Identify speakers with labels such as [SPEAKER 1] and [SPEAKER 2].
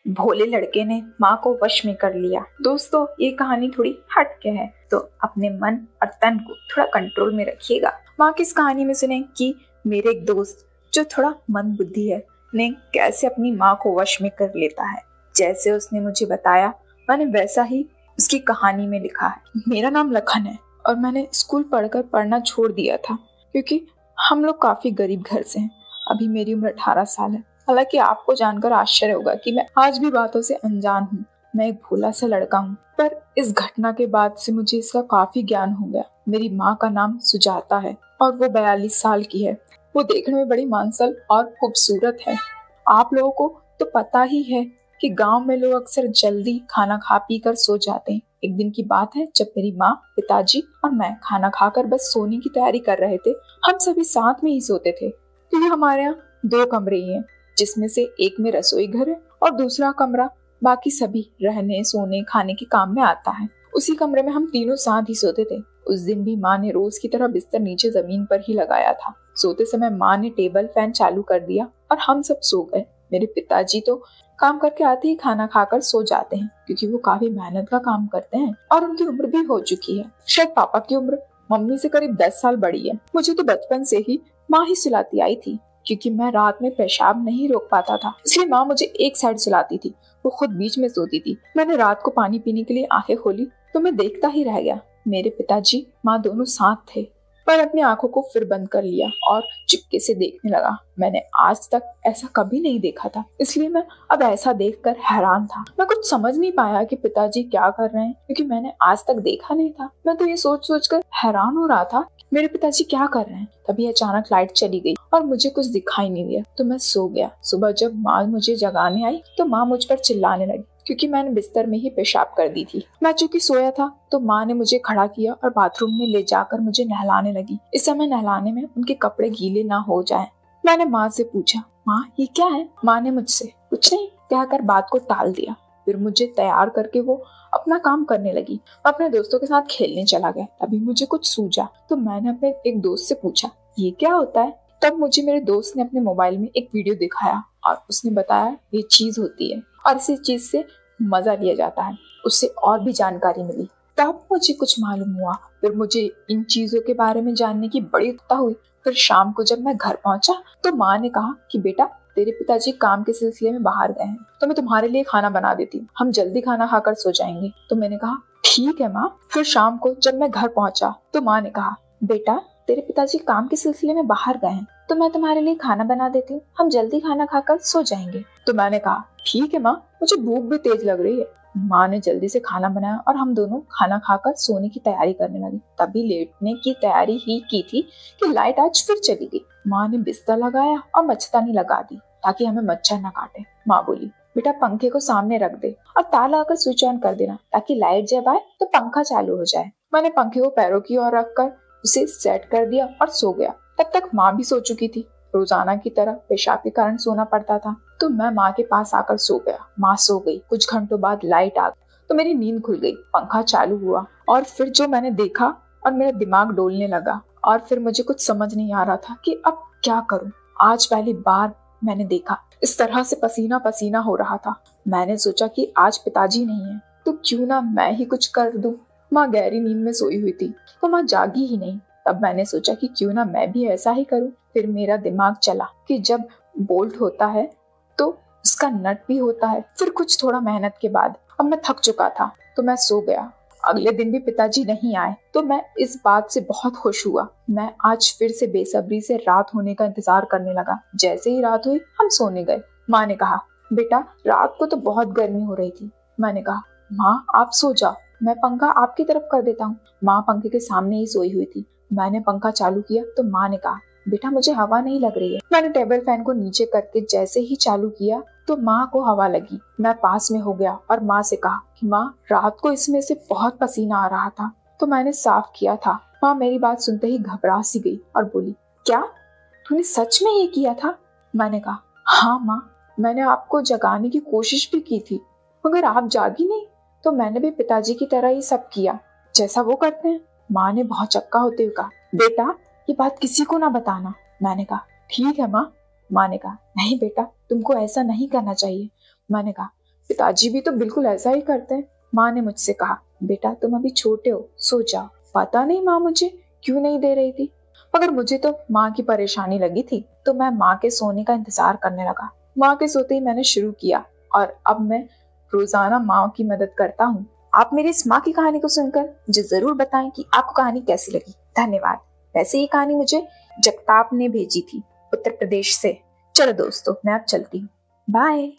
[SPEAKER 1] भोले लड़के ने माँ को वश में कर लिया। दोस्तों, ये कहानी थोड़ी हट के है, तो अपने मन और तन को थोड़ा कंट्रोल में रखिएगा। माँ की इस कहानी में सुने कि मेरे एक दोस्त जो थोड़ा मंद बुद्धि है ने कैसे अपनी माँ को वश में कर लेता है। जैसे उसने मुझे बताया, मैंने वैसा ही उसकी कहानी में लिखा है। मेरा नाम लखन है और मैंने स्कूल पढ़कर पढ़ना छोड़ दिया था क्योंकि हम लोग काफी गरीब घर से हैं। अभी मेरी उम्र 18 साल है। हालांकि आपको जानकर आश्चर्य होगा कि मैं आज भी बातों से अनजान हूँ। मैं एक भोला सा लड़का हूँ, पर इस घटना के बाद से मुझे इसका काफी ज्ञान हो गया। मेरी माँ का नाम सुजाता है और वो 42 साल की है। वो देखने में बड़ी मांसल और खूबसूरत है। आप लोगों को तो पता ही है कि गांव में लोग अक्सर जल्दी खाना खा पी कर सो जाते हैं। एक दिन की बात है जब मेरी माँ, पिताजी और मैं खाना खाकर बस सोने की तैयारी कर रहे थे। हम सभी साथ में ही सोते थे क्योंकि हमारे यहाँ 2 कमरे ही हैं, जिसमें से एक में रसोई घर है और दूसरा कमरा बाकी सभी रहने, सोने, खाने के काम में आता है। उसी कमरे में हम तीनों साथ ही सोते थे। उस दिन भी माँ ने रोज की तरह बिस्तर नीचे जमीन पर ही लगाया था। सोते समय माँ ने टेबल फैन चालू कर दिया और हम सब सो गए। मेरे पिताजी तो काम करके आते ही खाना खाकर सो जाते हैं क्योंकि वो काफी मेहनत का काम करते हैं और उनकी उम्र भी हो चुकी है। शायद पापा की उम्र मम्मी से करीब 10 साल बड़ी है। मुझे तो बचपन से ही माँ ही सुलाती आई थी क्योंकि मैं रात में पेशाब नहीं रोक पाता था, इसलिए माँ मुझे एक साइड सुलाती थी, वो खुद बीच में सोती थी। मैंने रात को पानी पीने के लिए आंखें खोली तो मैं देखता ही रह गया। मेरे पिताजी माँ दोनों साथ थे, पर अपनी आंखों को फिर बंद कर लिया और चुपके से देखने लगा। मैंने आज तक ऐसा कभी नहीं देखा था, इसलिए मैं अब ऐसा देखकर हैरान था। मैं कुछ समझ नहीं पाया कि पिताजी क्या कर रहे हैं क्योंकि मैंने आज तक देखा नहीं था। मैं तो ये सोच सोच कर हैरान हो रहा था मेरे पिताजी क्या कर रहे हैं। तभी अचानक लाइट चली गई और मुझे कुछ दिखाई नहीं दिया तो मैं सो गया। सुबह जब माँ मुझे जगाने आई तो माँ मुझ पर चिल्लाने लगी क्योंकि मैंने बिस्तर में ही पेशाब कर दी थी। मैं चूंकि सोया था तो माँ ने मुझे खड़ा किया और बाथरूम में ले जाकर मुझे नहलाने लगी। इस समय नहलाने में उनके कपड़े गीले ना हो जाएं। मैंने माँ से पूछा, माँ ये क्या है? माँ ने मुझसे कुछ नहीं कहकर बात को टाल दिया। फिर मुझे तैयार करके वो अपना काम करने लगी। मैं अपने दोस्तों के साथ खेलने चला गया। तभी मुझे कुछ सूझा तो मैंने अपने एक दोस्त से पूछा, ये क्या होता है? तब मुझे मेरे दोस्त ने अपने मोबाइल में एक वीडियो दिखाया और उसने बताया ये चीज होती है और इसी चीज से मजा लिया जाता है। उससे और भी जानकारी मिली, तब मुझे कुछ मालूम हुआ। फिर मुझे इन चीजों के बारे में जानने की बड़ी उत्सुकता हुई। फिर शाम को जब मैं घर पहुंचा तो माँ ने कहा कि बेटा तेरे पिताजी काम के सिलसिले में बाहर गए हैं तो मैं तुम्हारे लिए खाना बना देती हूँ, हम जल्दी खाना खाकर सो जाएंगे। तो मैंने कहा ठीक है माँ। फिर शाम को जब मैं घर पहुंचा तो माँ ने कहा, बेटा तेरे पिताजी काम के सिलसिले में बाहर गए हैं तो मैं तुम्हारे लिए खाना बना देती हूँ, हम जल्दी खाना खाकर सो जाएंगे। तो मैंने कहा ठीक है माँ, मुझे भूख भी तेज लग रही है। माँ ने जल्दी से खाना बनाया और हम दोनों खाना खाकर सोने की तैयारी करने लगे। तभी लेटने की तैयारी ही की थी कि लाइट आज फिर चली गई। माँ ने बिस्तर लगाया और मच्छरदानी लगा दी ताकि हमें मच्छर न काटे। माँ बोली, बेटा पंखे को सामने रख दे और ताला आकर स्विच ऑन कर देना ताकि लाइट जब आए तो पंखा चालू हो जाए। मैंने पंखे को पैरों की ओर रखकर उसे सेट कर दिया और सो गया। तब तक माँ भी सो चुकी थी। रोजाना की तरह पेशाब के कारण सोना पड़ता था तो मैं माँ के पास आकर सो गया। माँ सो गई। कुछ घंटों बाद लाइट आ गई तो मेरी नींद खुल गई। पंखा चालू हुआ और फिर जो मैंने देखा और मेरा दिमाग डोलने लगा और फिर मुझे कुछ समझ नहीं आ रहा था कि अब क्या करूं। आज पहली बार मैंने देखा इस तरह से पसीना पसीना हो रहा था। मैंने सोचा कि आज पिताजी नहीं है तो क्यों ना मैं ही कुछ कर दूं। माँ गहरी नींद में सोई हुई थी तो माँ जागी ही नहीं। तब मैंने सोचा कि क्यों ना मैं भी ऐसा ही करूं। फिर मेरा दिमाग चला कि जब बोल्ट होता है तो उसका नट भी होता है। फिर कुछ थोड़ा मेहनत के बाद अब मैं थक चुका था तो मैं सो गया। अगले दिन भी पिताजी नहीं आए तो मैं इस बात से बहुत खुश हुआ। मैं आज फिर से बेसब्री से रात होने का इंतजार करने लगा। जैसे ही रात हुई हम सोने गए। माँ ने कहा, बेटा रात को तो बहुत गर्मी हो रही थी। मैंने कहा, माँ आप सो जाओ, मैं पंखा आपकी तरफ कर देता हूँ। माँ पंखे के सामने ही सोई हुई थी। मैंने पंखा चालू किया तो माँ ने कहा, बेटा मुझे हवा नहीं लग रही है। मैंने टेबल फैन को नीचे करके जैसे ही चालू किया तो माँ को हवा लगी। मैं पास में हो गया और माँ से कहा कि माँ रात को इसमें से बहुत पसीना आ रहा था तो मैंने साफ किया था। माँ मेरी बात सुनते ही घबरा सी गई और बोली, क्या तूने सच में ये किया था? मैंने कहा, हाँ माँ, मैंने आपको जगाने की कोशिश भी की थी मगर आप जागी नहीं तो मैंने भी पिताजी की तरह ही सब किया जैसा वो करते हैं। माँ ने बहुत चक्का होते हुए कहा, बेटा ये बात किसी को ना बताना। मैंने कहा, ठीक है माँ। माँ ने कहा, नहीं बेटा तुमको ऐसा नहीं करना चाहिए। मैंने कहा, पिताजी भी तो बिल्कुल ऐसा ही करते हैं। माँ ने मुझसे कहा, बेटा तुम अभी छोटे हो, सो जाओ। पता नहीं माँ मुझे क्यों नहीं दे रही थी, मगर मुझे तो माँ की परेशानी लगी थी, तो मैं माँ के सोने का इंतजार करने लगा। माँ के सोते ही मैंने शुरू किया और अब मैं रोजाना माँ की मदद करता हूँ। आप मेरी इस माँ की कहानी को सुनकर मुझे जरूर बताएं कि आपको कहानी कैसी लगी। धन्यवाद। वैसे ये कहानी मुझे जगताप ने भेजी थी, उत्तर प्रदेश से। चलो दोस्तों, मैं अब चलती हूँ। बाय।